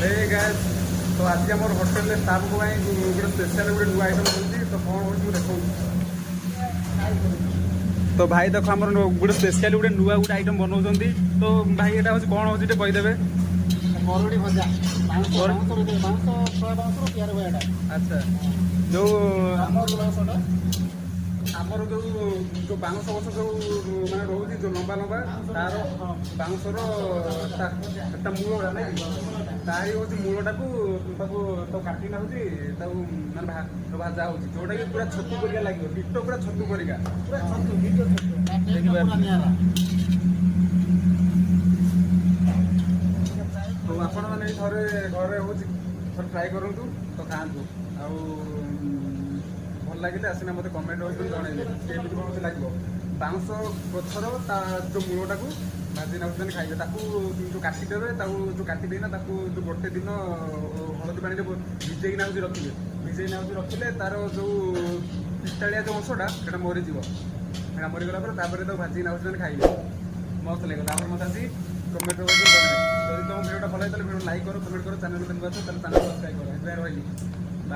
ए guys तो आज आम होटेल स्टाफ को गोटे स्पेशल गोटे नुआ आइटम होती तो कौन हो देखो। तो भाई देख आम गोटे स्पेशल गोटे नुआ गोटे आइटम बनाऊँ तो भाई यहाँ हूँ कौन हो कहीदेवे। मरुड़ी भजा अच्छा जो आमर जो जो बाउंश गछ जो मैंने रोचे जो लंबा लंबा तार बाउंशर मूलटा ना तारी हूँ मूलटा को काटिना हूँ मैंने भाजा हो जोटा कि पूरा छतु परिका लगे डिटो पूरा छतु परिका तो आपण मैंने थे घरे हूँ थे ट्राए करूँ तो खातु आ भल लगे आसना मत कमेंट हो जनइबे केमी कौन लगे बाउंश गछर जो मूलटा को भाजी ना खाइबे जो काटिदेवे जो काटिदेना जो गोटे दिन हलदी पानी भिजेना रखिए भिजेना रखिले तार जो पिस्ताड़िया जो अंशटा से मरीज मरीगला भाजी ना खाइबे मस्त लगे मत आसी कमेंट जब तुम भिडियो भल होता है भिडियो लाइक करो कमेंट करो चैनल को चैनल सब्सक्राइब करो रही।